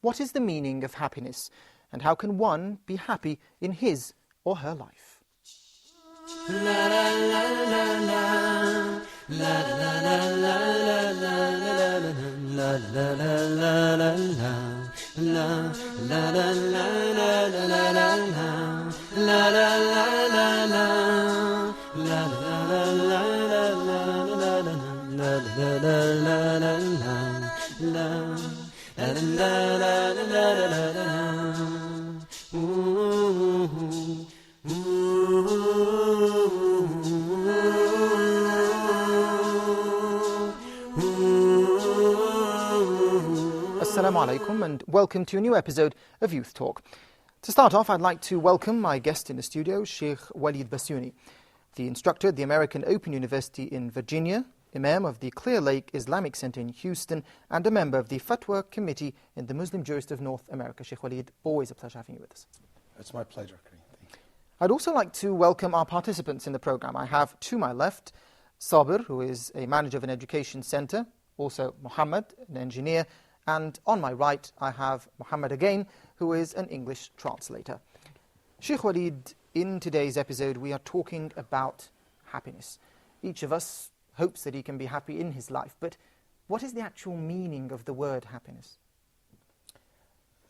What is the meaning of happiness, and how can one be happy in his or her life? Assalamu alaikum and welcome to a new episode of Youth Talk. To start off, I'd like to welcome my guest in the studio, Sheikh Waleed Basyouni, the instructor at the American Open University in Virginia, Imam of the Clear Lake Islamic Center in Houston, and a member of the Fatwa Committee in the Muslim Jurist of North America. Sheikh Waleed, always a pleasure having you with us. It's my pleasure, Karim. Thank you. I'd also like to welcome our participants in the program. I have to my left, Sabir, who is a manager of an education center, also Muhammad, an engineer, and on my right, I have Muhammad again, who is an English translator. Sheikh Waleed, in today's episode, we are talking about happiness. Each of us hopes that he can be happy in his life, but what is the actual meaning of the word happiness?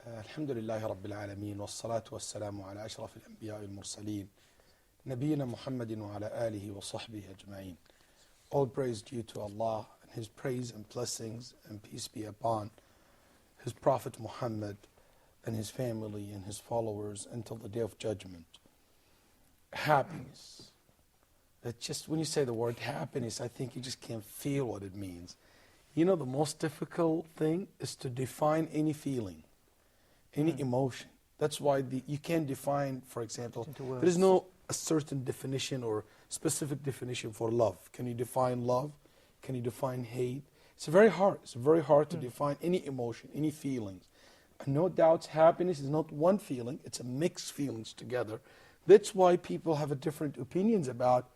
Alhamdulillahi Rabbil Alameen, wassalatu wassalamu ala ashraf al-anbiya wal-mursaleen, Nabiyyina Muhammadin wa ala alihi wa sahbihi ajma'in. All praise due to Allah, and His praise and blessings and peace be upon His Prophet Muhammad and his family and his followers until the Day of Judgment. Happiness. It's just, when you say the word happiness, I think you just can't feel what it means. You know, the most difficult thing is to define any feeling, any emotion. That's why you can't define, for example, there is no a certain definition or specific definition for love. Can you define love? Can you define hate? It's very hard. It's very hard to define any emotion, any feelings. And no doubt happiness is not one feeling, it's a mixed feelings together. That's why people have different opinions about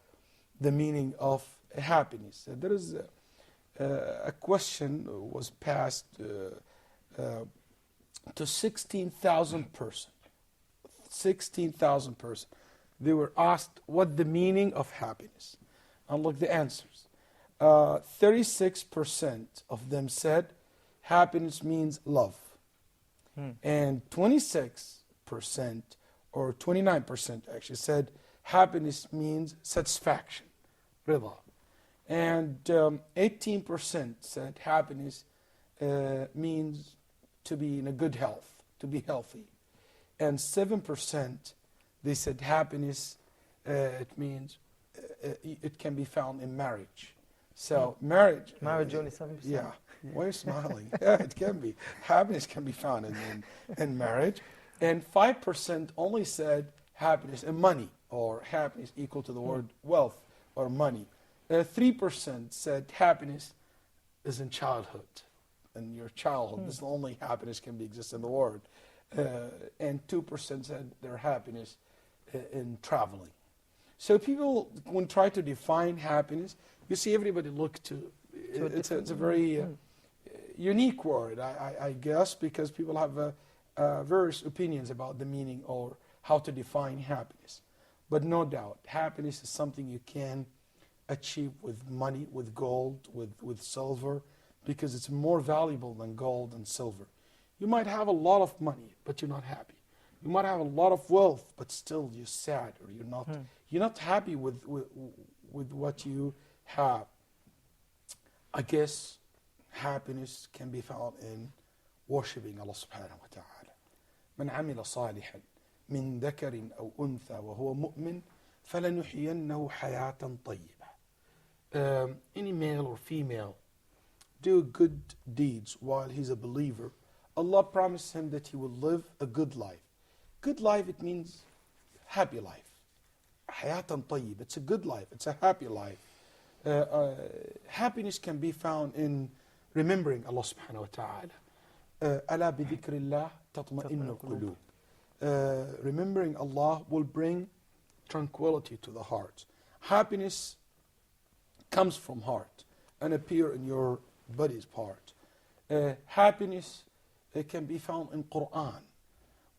the meaning of happiness. There is a question was passed to 16,000 persons. 16,000 persons. They were asked what the meaning of happiness. And look the answers. 36% of them said happiness means love. And 26% or 29% actually said happiness means satisfaction, rida. And 18% said happiness means to be in a good health, to be healthy. And 7% they said happiness, it means it can be found in marriage. So marriage only 7%. Yeah. Why are you smiling? Yeah, it can be. Happiness can be found in marriage. And 5% only said happiness in money, or happiness equal to the word wealth or money. 3% said happiness is in childhood. In your childhood, this is the only happiness can be exist in the world. And 2% said their happiness in traveling. So people, when try to define happiness, you see everybody look to, it's a very unique word, I guess, because people have various opinions about the meaning or how to define happiness. But no doubt, happiness is something you can achieve with money, with gold, with silver, because it's more valuable than gold and silver. You might have a lot of money, but you're not happy. You might have a lot of wealth, but still you're sad, or you're not happy with what you have. I guess happiness can be found in worshiping Allah subhanahu wa ta'ala. من عمل صالحا من ذكر أو أنثى وهو مؤمن فلنحيينه حياة طيبة. Any male or female do good deeds while he's a believer, Allah promised him that he will live a good life. Good life, it means happy life. حياة طيبة. It's a good life. It's a happy life. Happiness can be found in remembering Allah subhanahu wa ta'ala. ألا بذكر الله تطمئن القلوب. Remembering Allah will bring tranquility to the heart. Happiness comes from heart and appear in your body's part. Happiness It can be found in Quran.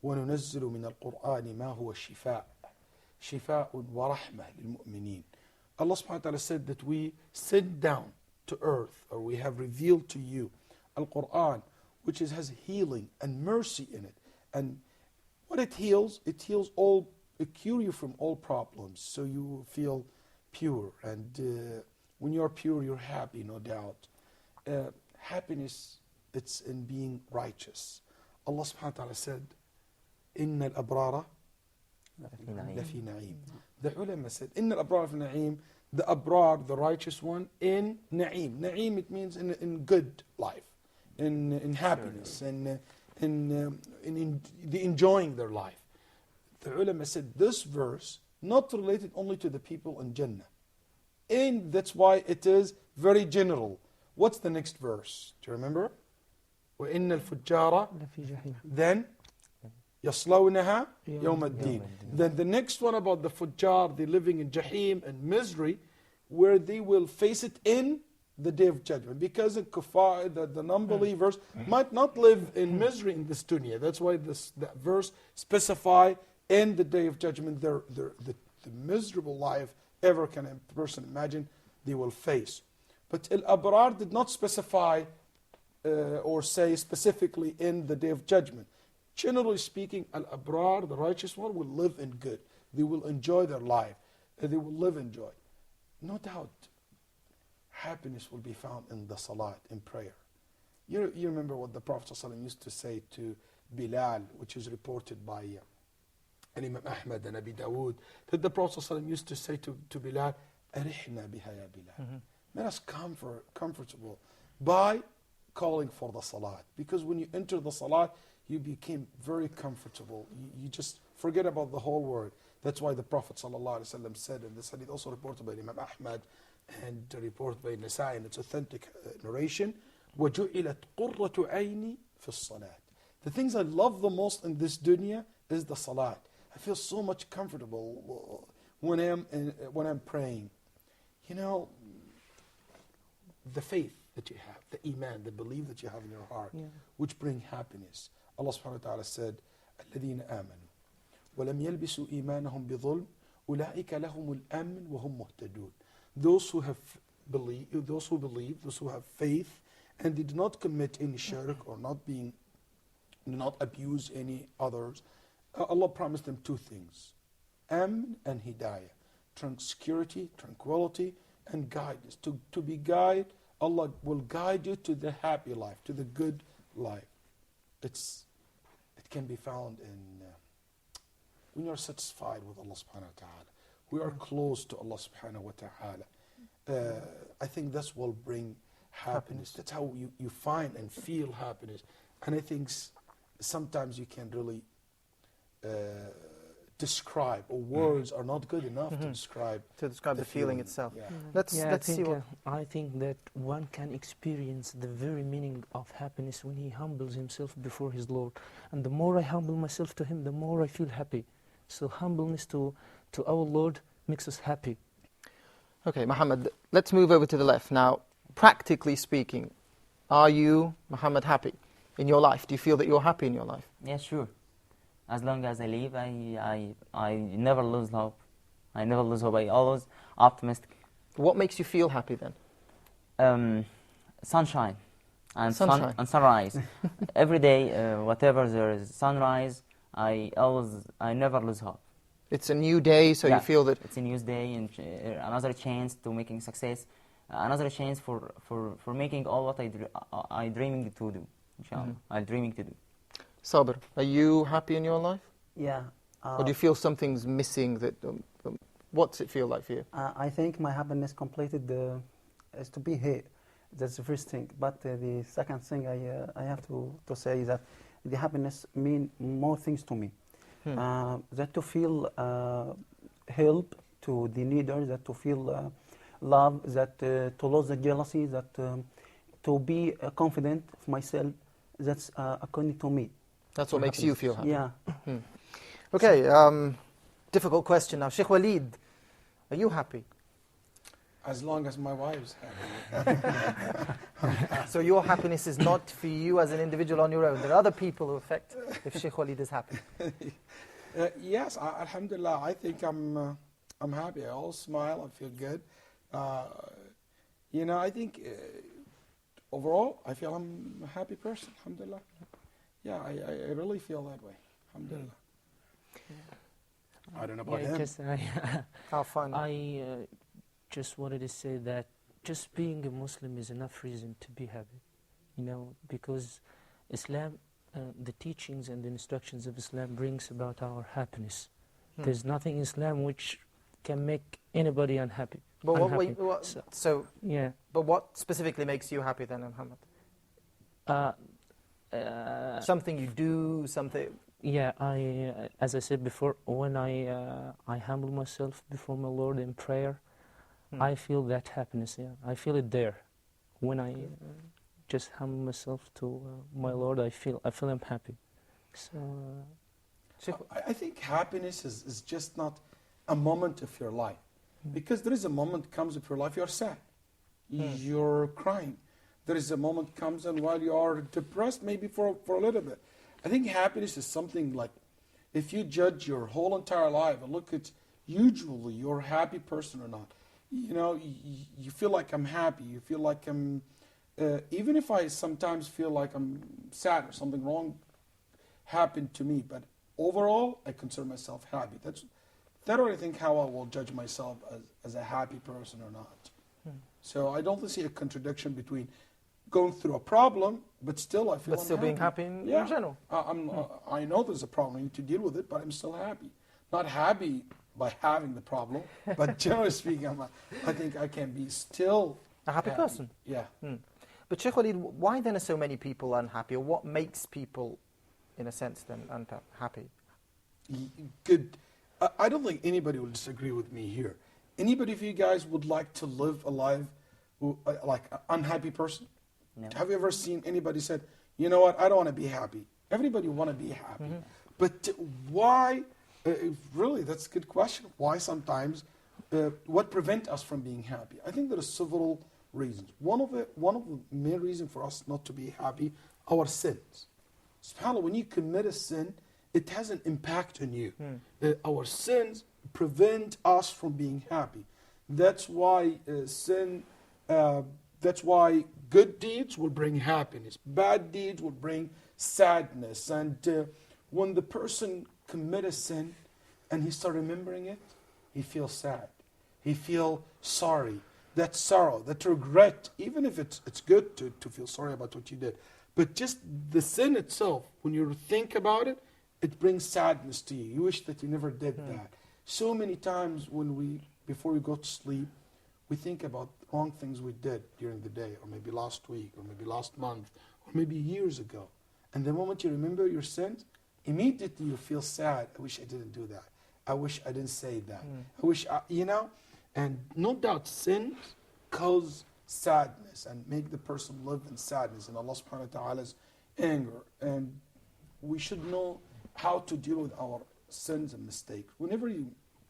وَنُنَزِّلُ مِنَ الْقُرْآنِ مَا هُوَ شِفَاءٌ شِفَاءٌ وَرَحْمَةٌ لِلْمُؤْمِنِينَ. Allah subhanahu wa ta'ala said that we sit down to earth, or we have revealed to you Al-Quran, which has healing and mercy in it. And what it heals all, it cures you from all problems, so you feel pure. And when you're pure, you're happy, no doubt. Happiness, it's in being righteous. Allah subhanahu wa ta'ala said, إِنَّ الْأَبْرَارَ لَفِي نَعِيمٍ. The ulama said, إِنَّ الْأَبْرَارَ فِي نَعِيمٍ. The abrar, the righteous one, in na'im. Na'im, it means in good life, in happiness, in the enjoying their life. The ulama said this verse not related only to the people in Jannah. And that's why it is very general. What's the next verse? Do you remember? وَإِنَّ الْفُجَّارَ then يَصْلَوْنَهَا يَوْمَ الدِّينِ. Then the next one about the fujjar, they living in jahim and misery, where they will face it in the day of judgment. Because the kuffar, the non-believers, might not live in misery in this dunya. That's why that verse specify in the day of judgment the miserable life ever can a person imagine they will face. But Al-Abrar did not specify or say specifically in the day of judgment. Generally speaking, Al-Abrar, the righteous one, will live in good. They will enjoy their life. They will live in joy. No doubt, happiness will be found in the salat, in prayer. You remember what the Prophet ﷺ used to say to Bilal, which is reported by Imam Ahmad and Abi Dawood, that the Prophet ﷺ used to say to Bilal, أَرِحْنَا بِهَا يَا Bilal. Make us comfortable by calling for the salat. Because when you enter the salat, you became very comfortable. You just forget about the whole world. That's why the Prophet ﷺ said, and this hadith also reported by Imam Ahmad and reported by Nasa'i in its authentic narration, وَجُعِلَتْ قُرَّةُ عَيْنِي فِي الصَّلَاةِ. The things I love the most in this dunya is the salat. I feel so much comfortable when I'm praying. You know, the faith that you have, the iman, the belief that you have in your heart, which bring happiness. Allah subhanahu wa ta'ala said, الَّذِينَ آمَنُوا وَلَمْ يَلْبِسُوا إِيمَانَهُمْ بِظُلْمٍ أُولَٰئِكَ لَهُمُ الْأَمْنُ وَهُمْ مُهْتَدُونَ. Those who believe, those who have faith, and did not commit any shirk or do not abuse any others, Allah promised them two things: amn and hidayah, security, tranquility, and guidance. To be guided, Allah will guide you to the happy life, to the good life. It can be found in when you're satisfied with Allah subhanahu wa ta'ala. We are close to Allah subhanahu wa ta'ala. I think this will bring happiness. That's how you find and feel happiness. And I think sometimes you can't really describe, or words are not good enough to describe the feeling itself. Yeah. Let's see what I think that one can experience the very meaning of happiness when he humbles himself before his Lord. And the more I humble myself to him, the more I feel happy. So humbleness to our Lord makes us happy. Okay, Muhammad, let's move over to the left. Now, practically speaking, are you, Muhammad, happy in your life? Do you feel that you're happy in your life? Yes, sure. As long as I live, I never lose hope. I never lose hope. I always optimistic. What makes you feel happy then? Sunshine and sunrise. Every day, whatever there is sunrise, I never lose hope. It's a new day, so you feel that it's a new day and another chance to making success, another chance for making all what I dreaming to do. Inshallah, I'm dreaming to do. Sabr, are you happy in your life? Yeah. Or do you feel something's missing? What's it feel like for you? I think my happiness completed is to be here. That's the first thing. But the second thing I have to say is that the happiness mean more things to me. That to feel help to the needers, that to feel love, that to lose the jealousy, that to be confident of myself. That's according to me. That's what makes you feel happy? Yeah. Okay, difficult question now. Sheikh Waleed, are you happy? As long as my wife's happy. So your happiness is not for you as an individual on your own. There are other people who affect if Sheikh Waleed is happy. Yes, alhamdulillah, I think I'm happy. I always smile, I feel good. I think overall, I feel I'm a happy person, alhamdulillah. Yeah, I really feel that way, alhamdulillah. I don't know about him. How fun. I just wanted to say that just being a Muslim is enough reason to be happy, because Islam, the teachings and the instructions of Islam brings about our happiness. There's nothing in Islam which can make anybody unhappy. But yeah. But what specifically makes you happy then, Muhammad? Something you do, something. Yeah, as I said before, when I humble myself before my Lord in prayer, I feel that happiness. Yeah, I feel it there. When I just humble myself to my Lord, I feel I'm happy. So I think happiness is just not a moment of your life, because there is a moment comes of your life you're sad, you're crying. There is a moment comes and while you are depressed, maybe for a little bit. I think happiness is something like, if you judge your whole entire life and look at usually you're a happy person or not, you feel like I'm happy, you feel like I'm, even if I sometimes feel like I'm sad or something wrong happened to me, but overall I consider myself happy. That's what I think how I will judge myself as a happy person or not. So I don't see a contradiction between going through a problem, but still I feel But still being happy in general. I know there's a problem, I need to deal with it, but I'm still happy. Not happy by having the problem, but generally speaking, I think I can be still a happy person. Yeah. But Sheikh Waleed, why then are so many people unhappy, or what makes people, in a sense, then unhappy? Good. I don't think anybody will disagree with me here. Anybody of you guys would like to live a life like an unhappy person? No. Have you ever seen anybody said, you know what, I don't want to be happy? Everybody want to be happy. But why, really, that's a good question. Why sometimes, what prevent us from being happy? I think there are several reasons. One of the main reasons for us not to be happy, our sins. SubhanAllah, when you commit a sin, it has an impact on you. Our sins prevent us from being happy. That's why that's why good deeds will bring happiness. Bad deeds will bring sadness. And when the person commits a sin and he starts remembering it, he feels sad. He feels sorry. That sorrow, that regret, even if it's good to feel sorry about what you did, but just the sin itself, when you think about it, it brings sadness to you. You wish that you never did that. So many times before we go to sleep, we think about wrong things we did during the day, or maybe last week, or maybe last month, or maybe years ago. And the moment you remember your sins, immediately you feel sad. I wish I didn't do that. I wish I didn't say that. I wish, and no doubt sins cause sadness and make the person live in sadness and Allah subhanahu wa ta'ala's anger. And we should know how to deal with our sins and mistakes. Whenever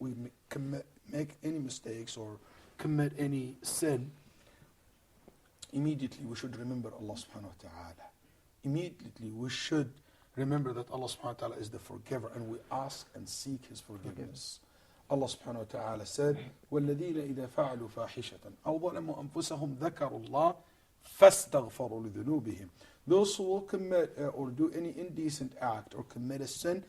we make any mistakes or commit any sin, immediately we should remember Allah subhanahu wa ta'ala. Immediately we should remember that Allah subhanahu wa ta'ala is the forgiver, and we ask and seek His forgiveness. Allah subhanahu wa ta'ala said, وَالَّذِينَ إِذَا فَعَلُوا فَاحِشَةً أَوْ ظَلَمُوا أَنفُسَهُمْ ذَكَرُوا اللَّهَ فَاسْتَغْفَرُوا لِذُنُوبِهِمْ. Those who will commit or do any indecent act or commit a sin,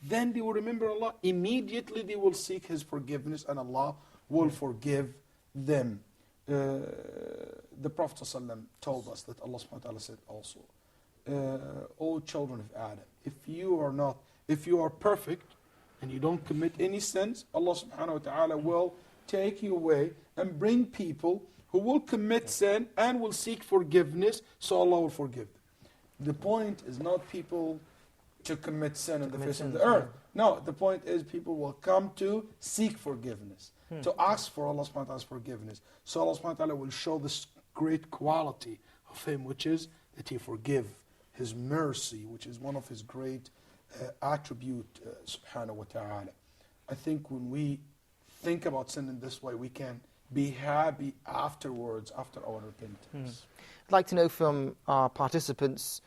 then they will remember Allah. Immediately they will seek His forgiveness, and Allah will forgive them. The Prophet ﷺ told us that Allah subhanahu wa ta'ala said also, O children of Adam, if you are perfect and you don't commit any sins, Allah subhanahu wa ta'ala will take you away and bring people who will commit sin and will seek forgiveness, so Allah will forgive them. The point is not people to commit sin on the face of the earth. No, the point is people will come to seek forgiveness, to ask for Allah subhanahu wa ta'ala's forgiveness. So Allah subhanahu wa ta'ala will show this great quality of Him, which is that He forgive, His mercy, which is one of His great attribute, subhanahu wa ta'ala. I think when we think about sin in this way, we can be happy afterwards, after our repentance. I'd like to know from our participants,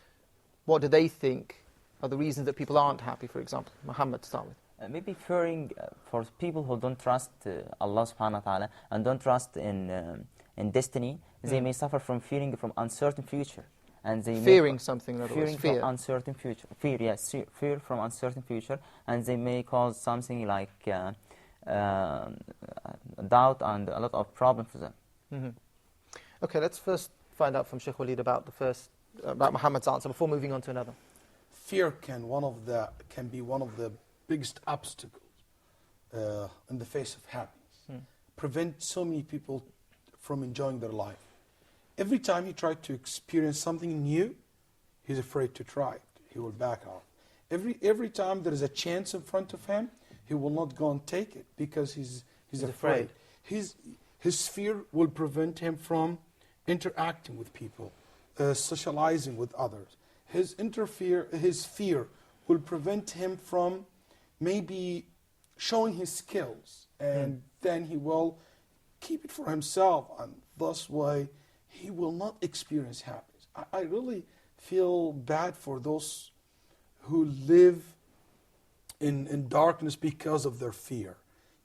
what do they think are the reasons that people aren't happy, for example? Muhammad, to start with. Maybe fearing for people who don't trust Allah subhanahu wa ta'ala and don't trust in destiny, they may suffer from fearing from uncertain future. And they Fearing something, in other words, fearing fear. from uncertain future. Fear, yes, fear from uncertain future, and they may cause something like doubt and a lot of problems for them. Okay, let's first find out from Sheikh Waleed about about Muhammad's answer before moving on to another. Fear can be one of the biggest obstacles in the face of happiness. Prevent so many people from enjoying their life. Every time he tried to experience something new, he's afraid to try it. He will back off. Every time there is a chance in front of him, he will not go and take it because he's afraid. His fear will prevent him from interacting with people, socializing with others. His fear will prevent him from maybe showing his skills, and then he will keep it for himself, and thus why he will not experience happiness. I really feel bad for those who live in darkness because of their fear.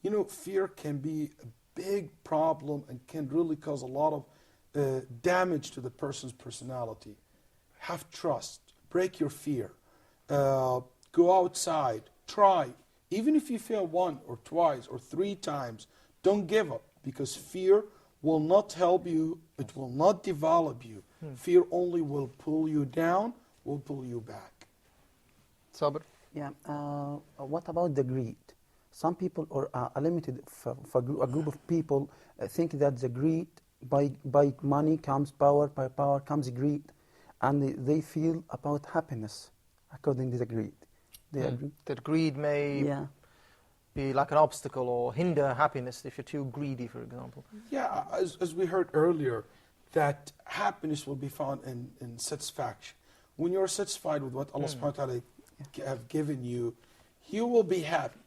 You know, fear can be a big problem and can really cause a lot of damage to the person's personality. Have trust. Break your fear. Go outside. Try. Even if you fail 1 or twice or 3 times, don't give up, because fear will not help you. It will not develop you. Fear only will pull you down, will pull you back. Sabr? Yeah. What about the greed? Some people, or a limited a group of people, think that the greed, by money comes power, by power comes greed, and they feel about happiness according to the greed. They agree? That greed may be like an obstacle or hinder happiness if you're too greedy, for example. Yeah, as we heard earlier, that happiness will be found in satisfaction. When you're satisfied with what Allah subhanahu wa ta'ala have given you, you will be happy.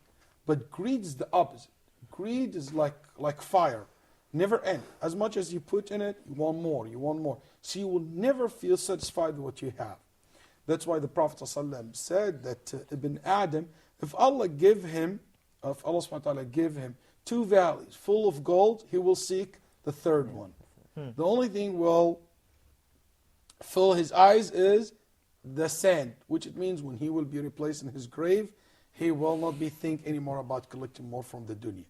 But greed is the opposite. Greed is like fire, never end. As much as you put in it, you want more, you want more. So you will never feel satisfied with what you have. That's why the Prophet ﷺ said that Ibn Adam, if Allah subhanahu wa ta'ala give him 2 valleys full of gold, he will seek the 3rd one. The only thing will fill his eyes is the sand, which it means when he will be replaced in his grave, he will not be think anymore about collecting more from the dunya.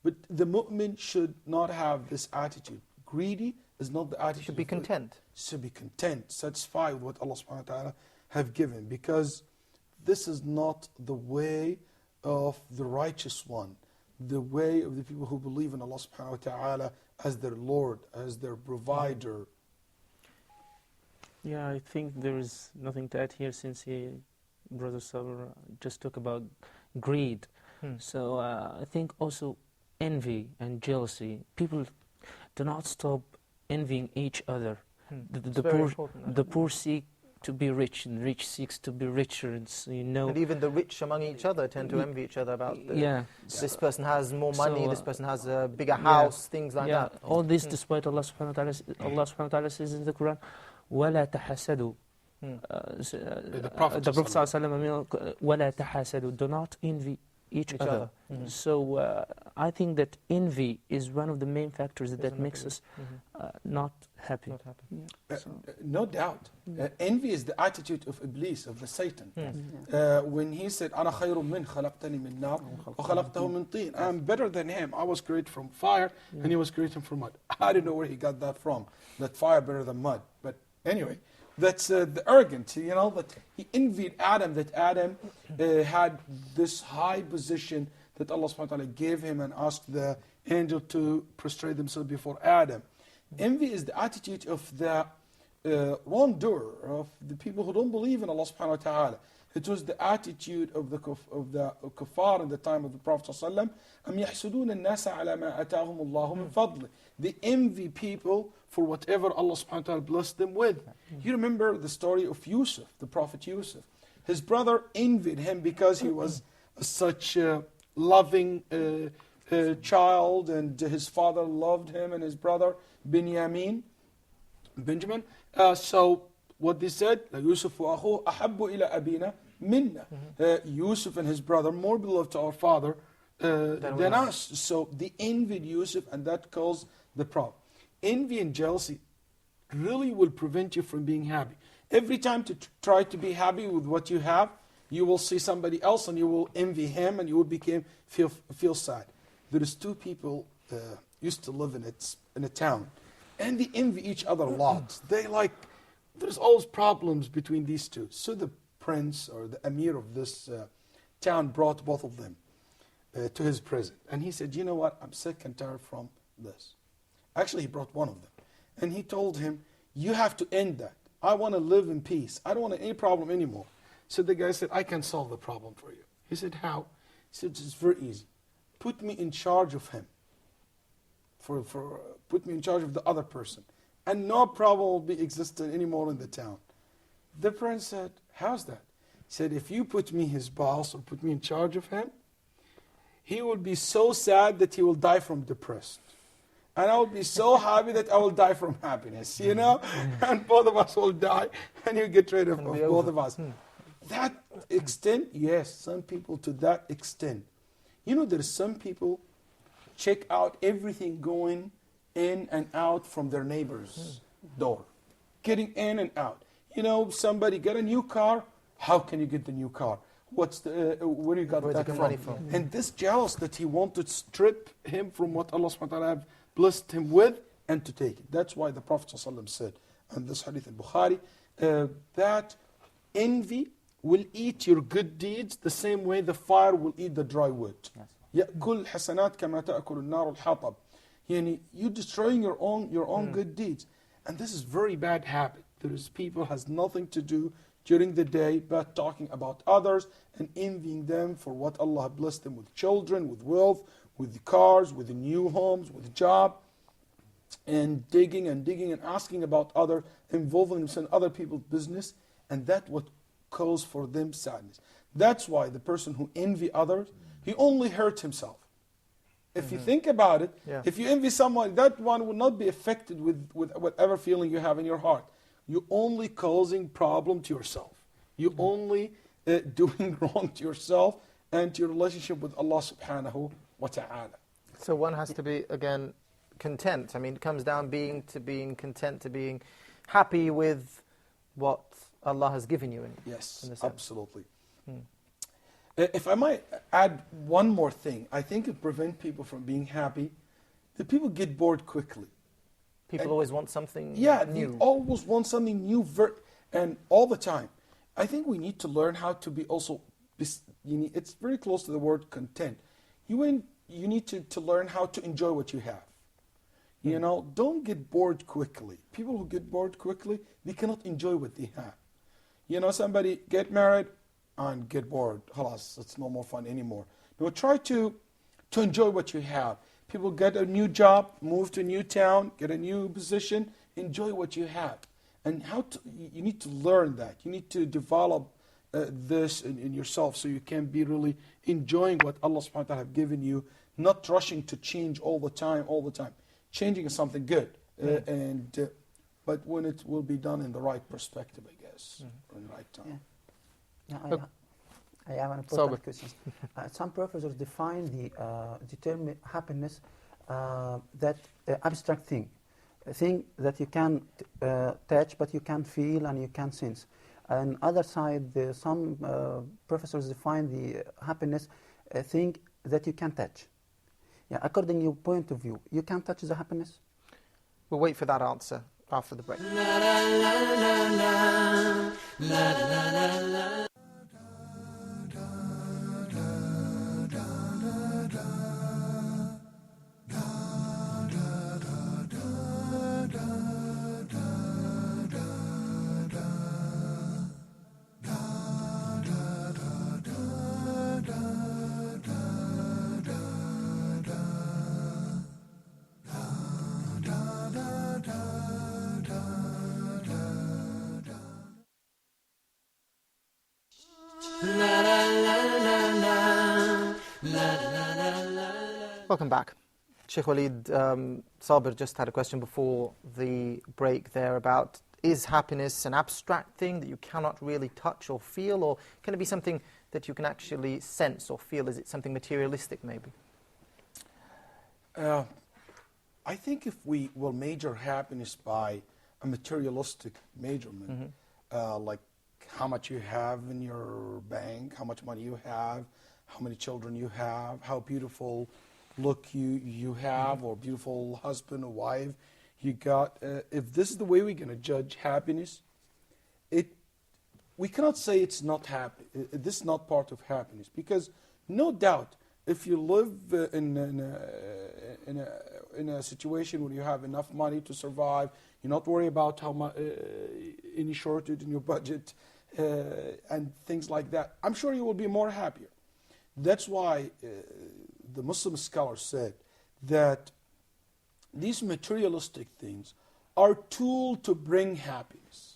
But the mu'min should not have this attitude. Greedy is not the attitude. Should be content. Should be content, satisfied with what Allah subhanahu wa ta'ala have given, because this is not the way of the righteous one, the way of the people who believe in Allah subhanahu wa ta'ala as their Lord, as their provider. Yeah, I think there is nothing to add here, since Brother Sabr just talked about greed. So I think also envy and jealousy. People do not stop envying each other. The poor seek to be rich, and rich seeks to be richer, and so, and even the rich among each other tend to envy each other about this person has more money, this person has a bigger house, things like that. All this despite Allah subhanahu wa ta'ala says in the Quran, وَلَا تَحَسَدُوا. The Prophet ﷺ, وَلَا تَحَسَدُوا, do not envy each other. So I think that envy is one of the main factors that makes us not happy. No doubt. Envy is the attitude of Iblis, of the Satan. When he said, أَنَا خَيْرٌ مِّنْ خَلَقْتَنِي مِنْ نَارٍ وَخَلَقْتَهُ مِنْ طِينٍ, I'm better than him. I was created from fire, and he was created from mud. I don't know where he got that from, that fire better than mud. But anyway, that's the arrogance, that he envied Adam, that Adam had this high position that Allah subhanahu wa ta'ala gave him and asked the angel to prostrate themselves before Adam. Envy is the attitude of the wrongdoer, of the people who don't believe in Allah subhanahu wa ta'ala. It was the attitude of the kuffar in the time of the Prophet ﷺ. أَمْ يَحْسُدُونَ النَّاسَ عَلَى مَا أَتَاهُمُ اللَّهُ مِنْ فَضْلِهِ. They envy people for whatever Allah subhanahu wa ta'ala blessed them with. You remember the story of Yusuf, the Prophet Yusuf. His brother envied him because he was such a loving child, and his father loved him, and his brother Benjamin. So what they said, Yusuf wa akhuhu ahabbu ila abina minna. Yusuf and his brother more beloved to our father than us. So they envied Yusuf, and that caused the problem. Envy and jealousy really will prevent you from being happy. Every time to try to be happy with what you have, you will see somebody else and you will envy him, and you will feel sad. There is two people used to live in a town, and they envy each other a lot. There's always problems between these two. So the prince or the emir of this town brought both of them to his prison. And he said, you know what, I'm sick and tired from this. Actually, he brought one of them. And he told him, you have to end that. I want to live in peace. I don't want any problem anymore. So the guy said, I can solve the problem for you. He said, how? He said, it's very easy. Put me in charge of him. Put me in charge of the other person. And no problem will be existing anymore in the town. The prince said, how's that? He said, if you put me his boss or put me in charge of him, he will be so sad that he will die from depression. And I will be so happy that I will die from happiness, you know? And both of us will die, and you get rid of both of us. That extent, yes, some people to that extent. You know, there's some people check out everything going in and out from their neighbor's door. Getting in and out. You know, somebody get a new car, how can you get the new car? Where do you got that from? And this jealous that he wanted to strip him from what Allah subhanahu wa ta'ala have blessed him with, and to take it. That's why the Prophet ﷺ said, and this hadith in Bukhari, that envy will eat your good deeds the same way the fire will eat the dry wood. يأكل حسنات كما تأكل النار الحطب. You're destroying your own good deeds. And this is very bad habit. There is people has nothing to do during the day but talking about others and envying them for what Allah blessed them with children, with wealth, with cars, with new homes, with job, and digging and asking about others, involving themselves in other people's business, and that what cause for them sadness. That's why the person who envy others, he only hurt himself. If you think about it, if you envy someone, that one will not be affected with whatever feeling you have in your heart. You're only causing problem to yourself. You're only doing wrong to yourself and to your relationship with Allah subhanahu wa ta'ala. So one has to be, again, content. I mean, it comes down to being content, to being happy with what Allah has given you. Yes, absolutely. If I might add one more thing, I think it prevents people from being happy. The people get bored quickly. People always want something new. They always want something new and all the time. I think we need to learn how to be also, it's very close to the word content. You need to learn how to enjoy what you have. You know, don't get bored quickly. People who get bored quickly, they cannot enjoy what they have. You know, somebody get married and get bored. Halas, it's no more fun anymore. No, try to enjoy what you have. People get a new job, move to a new town, get a new position, enjoy what you have. And you need to learn that. You need to develop this in yourself so you can be really enjoying what Allah subhanahu wa ta'ala have given you, not rushing to change all the time. Changing is something good, but when it will be done in the right perspective, I guess, or in the right time. I have an important question. Some professors define the term happiness that abstract thing, a thing that you can touch, but you can feel and you can sense. On other side, some professors define the happiness a thing that you can touch. According to your point of view, you can touch the happiness? We'll wait for that answer after the break. Welcome back. Sheikh Waleed, Sabir just had a question before the break there about, is happiness an abstract thing that you cannot really touch or feel, or can it be something that you can actually sense or feel? Is it something materialistic maybe? I think if we will measure happiness by a materialistic measurement, like how much you have in your bank, how much money you have, how many children you have, how beautiful look you have, or beautiful husband or wife you got. If this is the way we're going to judge happiness, we cannot say it's not happy. This is not part of happiness, because no doubt, if you live in a situation where you have enough money to survive, you're not worried about how much any shortage in your budget and things like that, I'm sure you will be more happier. That's why the Muslim scholar said that these materialistic things are tools to bring happiness.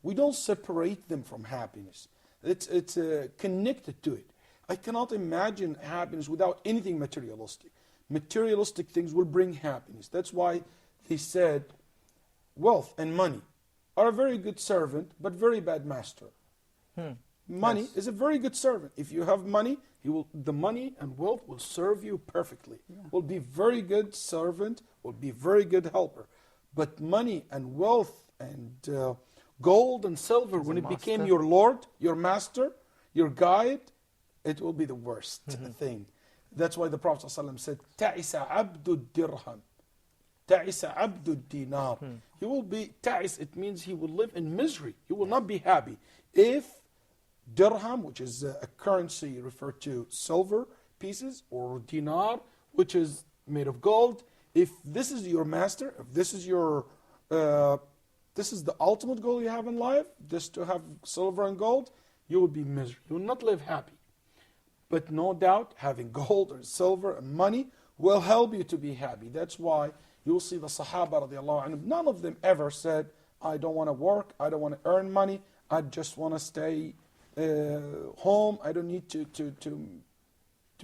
We don't separate them from happiness. It's connected to it. I cannot imagine happiness without anything materialistic. Materialistic things will bring happiness. That's why he said wealth and money are a very good servant, but very bad master. Money is a very good servant. If you have money, the money and wealth will serve you perfectly. Will be very good servant, will be very good helper. But money and wealth and gold and silver, when it became your Lord, your master, your guide, it will be the worst thing. That's why the Prophet ﷺ said, "Ta'isa abdu dirham, ta'isa abdu dinar." He will be ta'is. It means he will live in misery. He will not be happy if dirham, which is a currency referred to silver pieces, or dinar, which is made of gold. If this is your master, if this is your this is the ultimate goal you have in life, just to have silver and gold, you will be miserable. You will not live happy. But no doubt, having gold or silver and money will help you to be happy. That's why you'll see the Sahaba radiallahu anhum, none of them ever said, I don't want to work, I don't want to earn money, I just want to stay home, I don't need to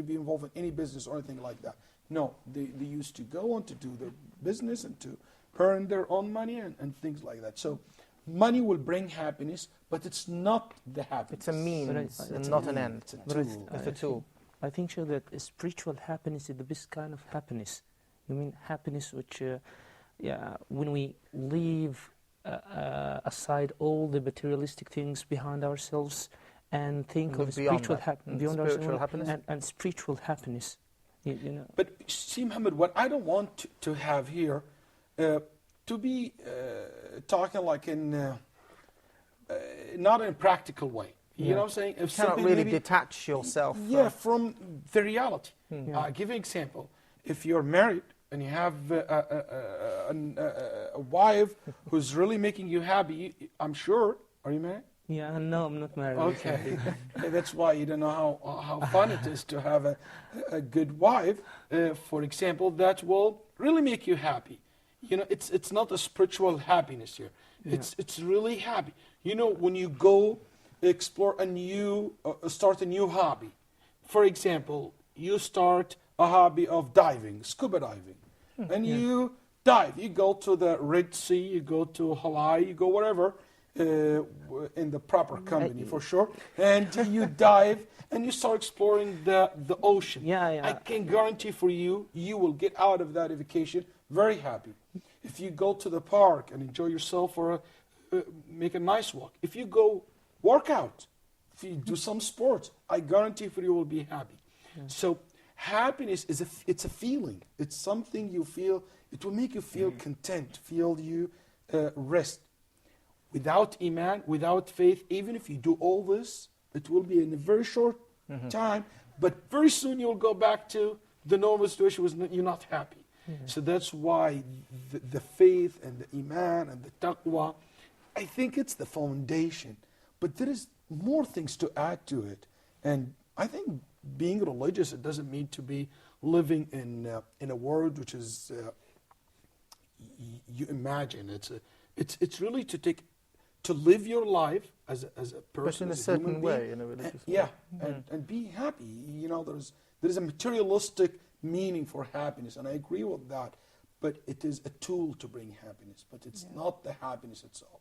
be involved in any business or anything like that. No, they used to go on to do their business and to earn their own money and things like that. So money will bring happiness, but it's not the happiness. It's a means and not an end. It's a tool. I think, sure, that spiritual happiness is the best kind of happiness. You mean happiness which, when we leave aside all the materialistic things behind ourselves and think of spiritual happiness and spiritual happiness. You know. But see, Muhammad, what I don't want to have here, to be talking like in not in a practical way. You know what I'm saying? If you cannot really detach yourself. From the reality. I'll give you an example. If you're married and you have a wife who's really making you happy, I'm sure, are you married? Yeah, no, I'm not married. Okay. That's why you don't know how fun it is to have a good wife, for example, that will really make you happy. You know, it's not a spiritual happiness here. It's really happy. You know, when you go explore start a new hobby. For example, you start a hobby of diving, scuba diving, and you dive. You go to the Red Sea, you go to Hawaii, you go wherever, in the proper company for sure, and you dive and you start exploring the ocean. I can guarantee for you, you will get out of that vacation very happy. If you go to the park and enjoy yourself or make a nice walk, if you go work out, if you do some sports, I guarantee for you will be happy. So happiness it's a feeling. It's something you feel. It will make you feel content, feel you rest. Without iman, without faith, even if you do all this, it will be in a very short time, but very soon you'll go back to the normal situation where you're not happy. So that's why the faith and the iman and the taqwa, I think it's the foundation. But there is more things to add to it. And I think being religious, it doesn't mean to be living in a world which is, you imagine. It's really to live your life as a person, in a certain way, in a religious way. And be happy. You know, there is a materialistic meaning for happiness, and I agree with that. But it is a tool to bring happiness, but it's not the happiness itself.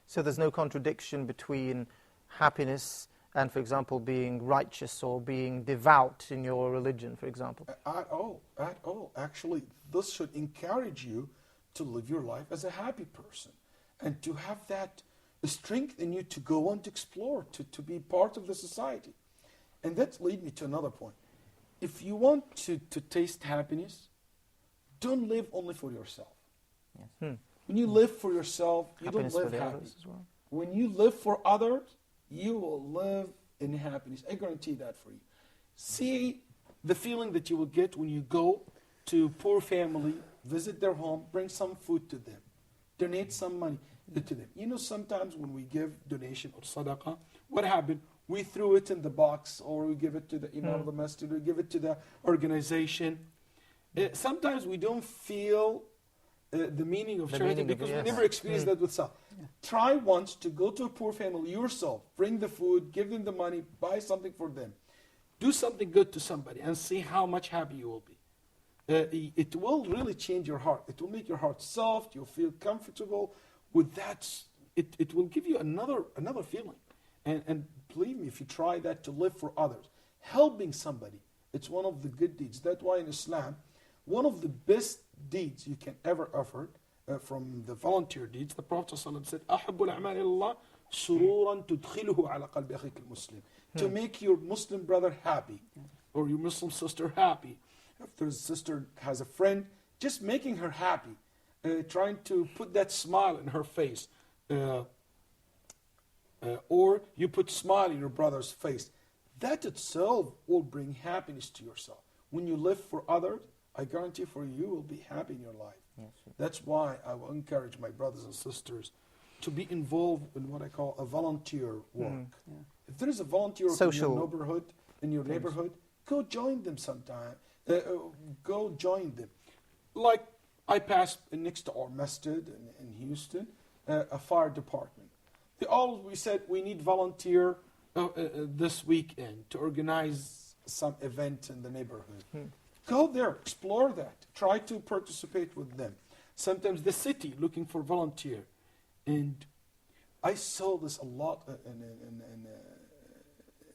So there's no contradiction between happiness and, for example, being righteous or being devout in your religion, for example? At all. Actually, this should encourage you to live your life as a happy person and to have that strength in you to go and to explore, to be part of the society. And that leads me to another point. If you want to taste happiness, don't live only for yourself. Yes. When you live for yourself, you Happiness don't for live the happy. others as well. When you live for others, you will live in happiness. I guarantee that for you. See the feeling that you will get when you go to a poor family, visit their home, bring some food to them, donate some money to them. You know, sometimes when we give donation or sadaqah, what happened? We threw it in the box, or we give it to the imam of the masjid, or give it to the organization. Sometimes we don't feel the meaning of charity because we never experienced that with self. Try once to go to a poor family yourself, bring the food, give them the money, buy something for them. Do something good to somebody and see how much happy you will be. It will really change your heart. It will make your heart soft. You'll feel comfortable with that. It will give you another feeling. And believe me, if you try that to live for others, helping somebody, it's one of the good deeds. That's why in Islam, one of the best deeds you can ever offer from the volunteer deeds, the Prophet ﷺ said, أَحَبُّ الْأَعْمَالِ إِلَى اللَّهِ سُرُورًا تُدْخِلُهُ عَلَى قَلْبِ أَخِيكَ الْمُسْلِمِ. To make your Muslim brother happy, or your Muslim sister happy. If there's a sister has a friend, just making her happy, trying to put that smile in her face. Or you put smile in your brother's face. That itself will bring happiness to yourself. When you live for others, I guarantee for you will be happy in your life. Yes, sure. That's why I will encourage my brothers and sisters to be involved in what I call a volunteer work. If there is a volunteer work in your neighborhood, go join them sometime. Go join them. Like I passed next to our masjid in Houston, a fire department. We said we need volunteer this weekend to organize some event in the neighborhood. Go there, explore that, try to participate with them. Sometimes the city looking for volunteer. And I saw this a lot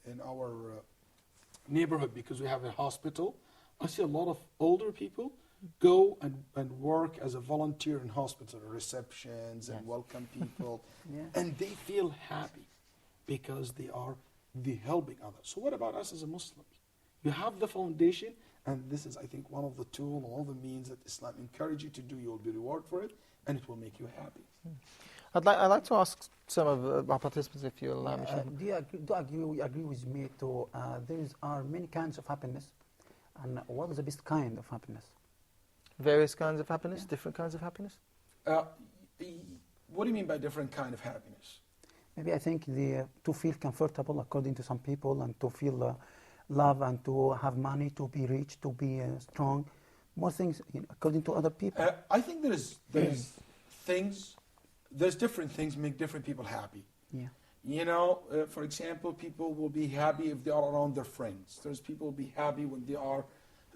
in our neighborhood because we have a hospital. I see a lot of older people go and work as a volunteer in hospital receptions and welcome people. And they feel happy because they are helping others. So what about us as a Muslim? You have the foundation, and this is, I think, one of the tools, all the means that Islam encourages you to do. You will be rewarded for it, and it will make you happy. I'd like to ask some of our participants, if you'll allow me. Do you agree with me to there are many kinds of happiness, and what is the best kind of happiness? Various kinds of happiness, different kinds of happiness? What do you mean by different kind of happiness? Maybe I think to feel comfortable according to some people, and to feel love, and to have money, to be rich, to be strong. More things according to other people. I think there's different things make different people happy. Yeah. You know, for example, people will be happy if they are around their friends. There's people will be happy when they are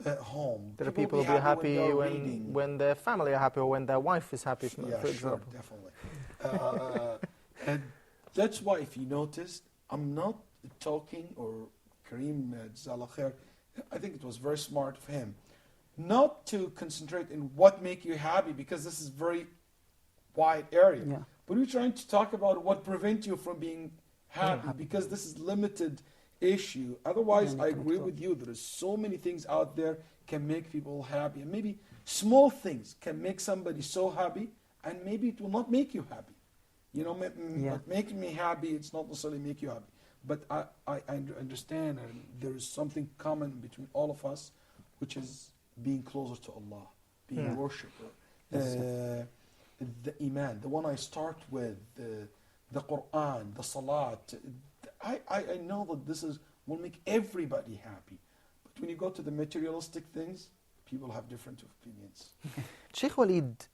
at home. There are people who will be happy when, when their family are happy, or when their wife is happy, for example. Sure, definitely. And that's why, if you noticed, I'm not talking, or Karim, Jazakallah khair, I think it was very smart of him, not to concentrate in what make you happy, because this is very wide area. Yeah. But we're trying to talk about what prevents you from being happy, because this is limited issue. Otherwise, I agree with you. There is so many things out there can make people happy, and maybe small things can make somebody so happy, and maybe it will not make you happy. You know, making me happy, it's not necessarily make you happy. But I understand, and there is something common between all of us, which is being closer to Allah, being a worshipper. The Iman, the one I start with, the Quran, the Salat. I know that this will make everybody happy. But when you go to the materialistic things, people have different opinions. Sheikh Waleed,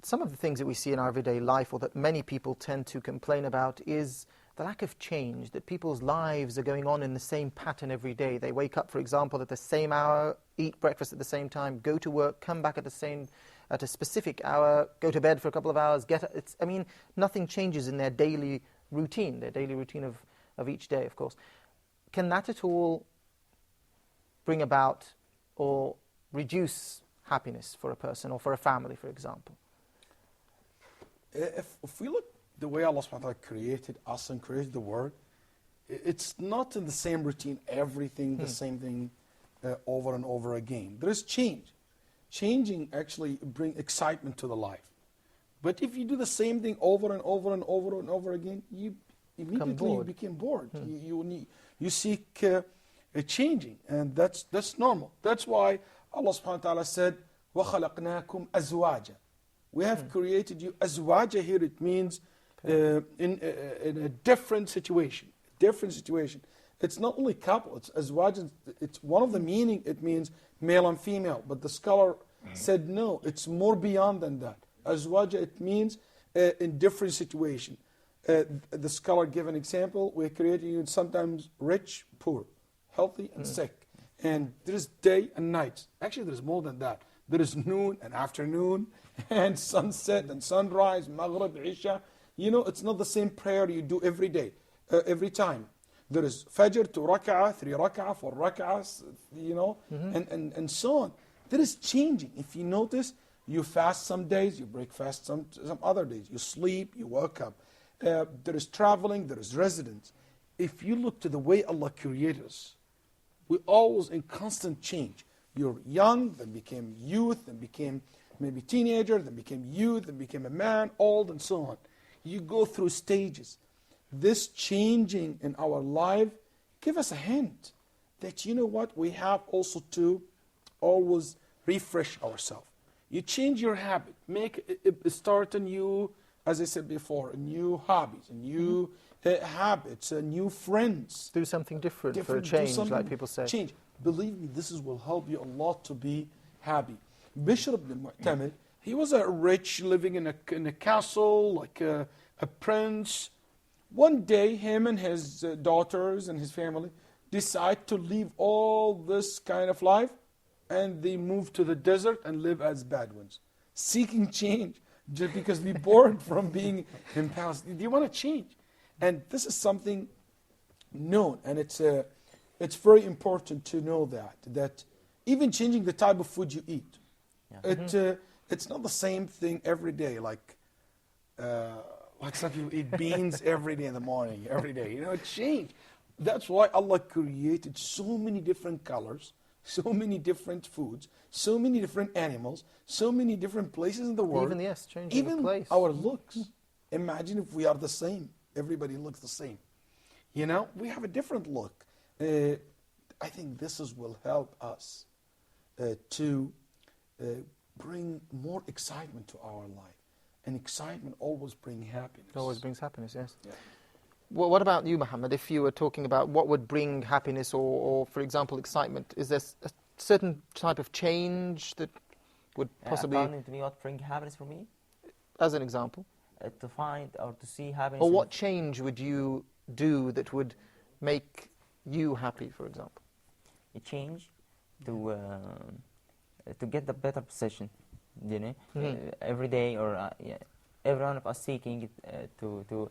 some of the things that we see in our everyday life, or that many people tend to complain about, is the lack of change, that people's lives are going on in the same pattern every day. They wake up, for example, at the same hour, eat breakfast at the same time, go to work, come back at a specific hour, go to bed for a couple of hours, nothing changes in their daily routine of each day, of course. Can that at all bring about or reduce happiness for a person or for a family, for example? If we look the way Allah subhanahu wa ta'ala created us and created the world, it's not in the same routine, everything, the same thing over and over again. There is change. Changing actually brings excitement to the life. But if you do the same thing over and over and over and over again, you immediately become bored. You seek changing, and that's normal. That's why Allah subhanahu wa ta'ala said, وَخَلَقْنَاكُمْ أَزْوَاجًا. We have created you. Azwaja here, it means in a different situation. It's not only couple, it's azwaj. It's one of the meaning, it means male and female. But the scholar said no, it's more beyond than that. Azwaja, it means in different situation. The scholar gave an example. We created you sometimes rich, poor, healthy and sick. And there is day and night. Actually, there is more than that. There is noon and afternoon, and sunset and sunrise, maghrib, isha. It's not the same prayer you do every day, every time. There is fajr, 2 rak'ah, 3 rak'ah, 4 rak'ahs, and so on. There is changing. If you notice, you fast some days, you break fast some other days. You sleep, you wake up. There is traveling, there is residence. If you look to the way Allah created us, we're always in constant change. You're young, then became youth, then became maybe teenager, then became youth, then became a man, old, and so on. You go through stages. This changing in our life give us a hint that, we have also to always refresh ourselves. You change your habit, start a new, as I said before, new hobbies, new habits, new friends. Do something different for a change, like people say. Change. Believe me, this will help you a lot to be happy. Bishr ibn Mu'tamid, he was a rich, living in a castle, like a prince. One day, him and his daughters and his family decide to leave all this kind of life, and they move to the desert and live as Bedouins, seeking change, just because they're bored from being in palace. They want to change. And this is something known, and it's very important to know that even changing the type of food you eat, it's not the same thing every day. Like some people eat beans every day in the morning, every day. It changed. That's why Allah created so many different colors, so many different foods, so many different animals, so many different places in the world. Even place. Our looks. Imagine if we are the same. Everybody looks the same. We have a different look. I think this will help us to bring more excitement to our life. And excitement always brings happiness. It always brings happiness, yes. Yeah. Well, what about you, Muhammad? If you were talking about what would bring happiness or for example, excitement, is there a certain type of change that would possibly... According to me, what brings happiness for me? As an example? To find or to see happiness... Or what change would you do that would make you happy, for example? A change to get the better position, every day, or every one of us seeking to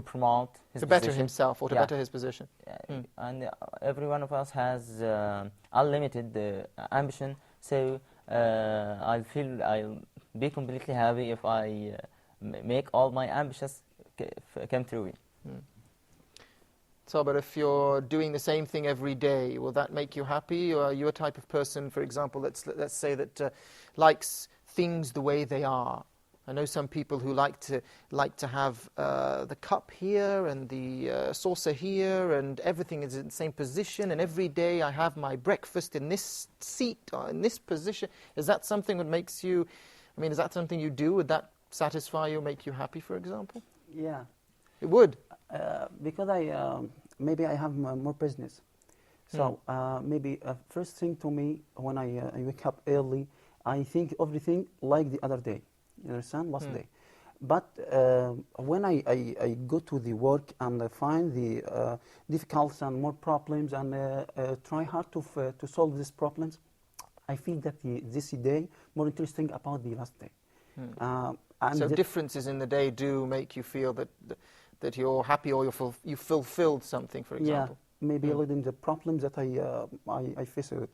promote his to better position. himself or to better his position. And every one of us has unlimited ambition, so I feel I'll be completely happy if I make all my ambitions come true. So, but if you're doing the same thing every day, will that make you happy? Or are you a type of person, for example, let's say that likes things the way they are? I know some people who like to have the cup here and the saucer here, and everything is in the same position. And every day I have my breakfast in this seat or in this position. Is that something that makes you? I mean, is that something you do? Would that satisfy you, make you happy, for example? Yeah. It would. Because maybe I have more business. So maybe first thing to me, when I wake up early, I think everything like the other day. You understand? Last day. But when I go to the work and I find the difficulties and more problems and try hard to solve these problems, I feel that this day more interesting about the last day. And so differences in the day do make you feel that you're happy or you fulfilled something, for example. Yeah, maybe leading the problems that I face with.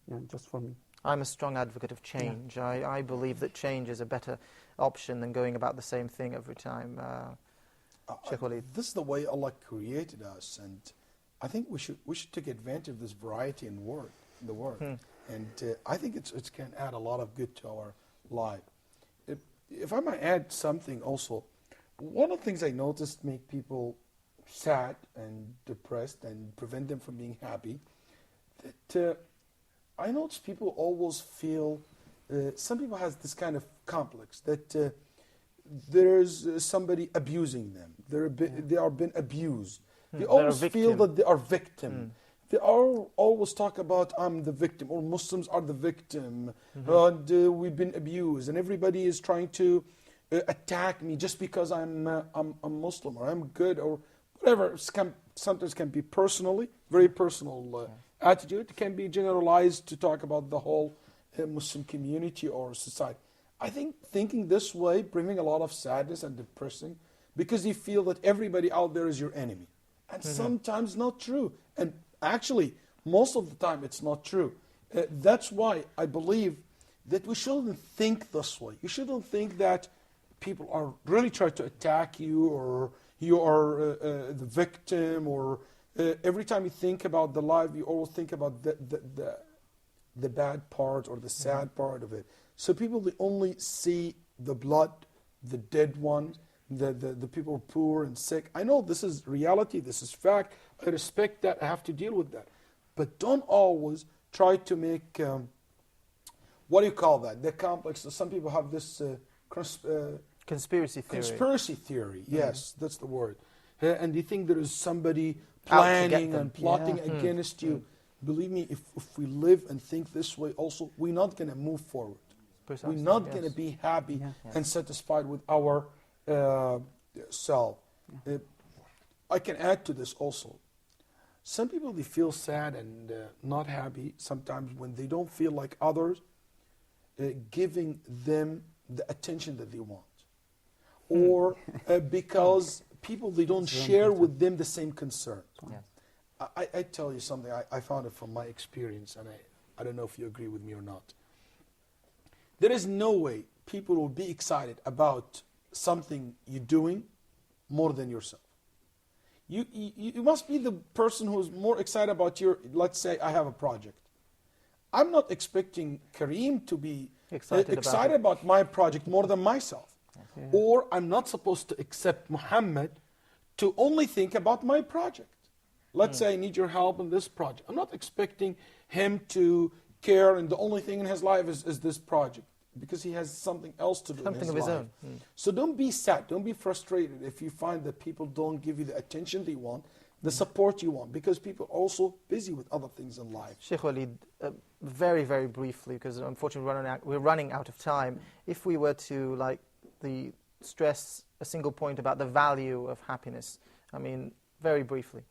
Yeah, just for me. I'm a strong advocate of change. Yeah. I believe that change is a better option than going about the same thing every time. Sheikh Waleed. This is the way Allah created us, and I think we should take advantage of this variety in the world. And I think it can add a lot of good to our life. If I might add something also, one of the things I noticed make people sad and depressed and prevent them from being happy, that I notice people always feel, some people has this kind of complex that there's somebody abusing them. They are being abused. They always feel that they are victim. They always talk about, I'm the victim, or Muslims are the victim, and we've been abused, and everybody is trying to attack me just because I'm Muslim, or I'm good, or whatever. Sometimes can be personally, very personal attitude. It can be generalized to talk about the whole Muslim community or society. I think thinking this way brings a lot of sadness and depressing, because you feel that everybody out there is your enemy. And sometimes not true. And actually, most of the time it's not true. That's why I believe that we shouldn't think this way. You shouldn't think that people are really trying to attack you, or you are the victim, or every time you think about the life, you always think about the bad part or the sad part of it. So people, they only see the blood, the dead ones, the people poor and sick. I know this is reality, this is fact. I respect that, I have to deal with that. But don't always try to make, what do you call that? The complex. Some people have this conspiracy theory. Conspiracy theory, yes, that's the word. And you think there is somebody planning and plotting against you. Believe me, if we live and think this way also, we're not going to move forward. Precisely, we're not going to be happy and satisfied with our self. I can add to this also. Some people, they feel sad and not happy sometimes when they don't feel like others giving them the attention that they want. Or because people, they don't share with them the same concerns. I tell you something, I found it from my experience, and I don't know if you agree with me or not. There is no way people will be excited about something you're doing more than yourself. You must be the person who's more excited about let's say I have a project. I'm not expecting Karim to be excited about my project more than myself. Or I'm not supposed to accept Muhammad to only think about my project. Let's say I need your help in this project. I'm not expecting him to care, and the only thing in his life is this project, because he has something else to do in his life. Something of his own. So don't be sad, don't be frustrated if you find that people don't give you the attention they want, the support you want, because people are also busy with other things in life. Sheikh Waleed, very, very briefly, because unfortunately we're running out of time. If we were to stress a single point about the value of happiness, I mean, very briefly.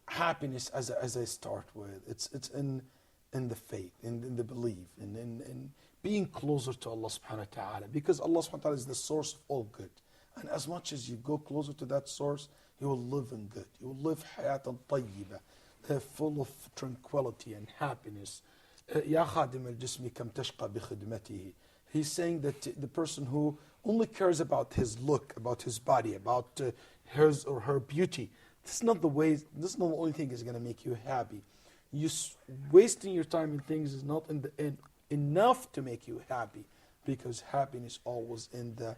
Happiness, as I start with, it's in the faith, in the belief, in being closer to Allah subhanahu wa ta'ala, because Allah subhanahu wa ta'ala is the source of all good. And as much as you go closer to that source, you will live in good. You will live hayatan tayyibah, full of tranquility and happiness. Ya khadim al-jismi kam tashqa bi khidmatihi. He's saying that the person who only cares about his look, about his body, about his or her beauty, this is not the only thing is going to make you happy. Wasting your time in things is not enough to make you happy, because happiness always in the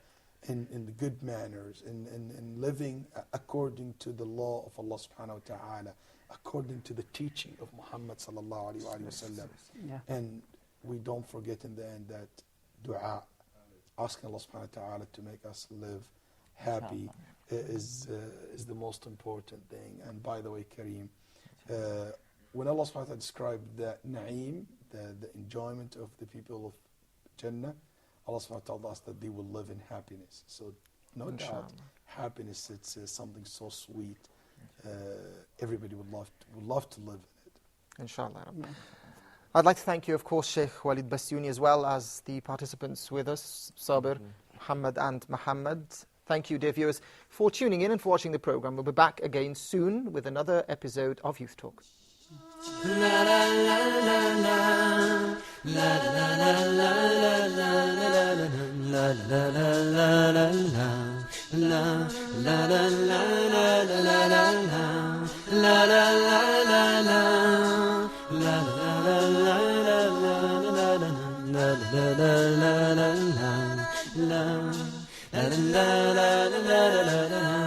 good manners, in living according to the law of Allah subhanahu wa ta'ala, according to the teaching of Muhammad sallallahu alayhi wa sallam. And we don't forget in the end that dua, asking Allah subhanahu wa ta'ala to make us live happy is the most important thing. And by the way, Karim, when Allah subhanahu wa ta'ala described the na'im, the enjoyment of the people of Jannah, Allah subhanahu wa ta'ala told us that they will live in happiness. So no doubt, happiness, it's something so sweet. Everybody would love to live in it. Inshallah. Yeah. I'd like to thank you, of course, Sheikh Waleed Basyouni, as well as the participants with us, Sabir, Muhammad and Muhammad. Thank you, dear viewers, for tuning in and for watching the program. We'll be back again soon with another episode of Youth Talk. la la la la la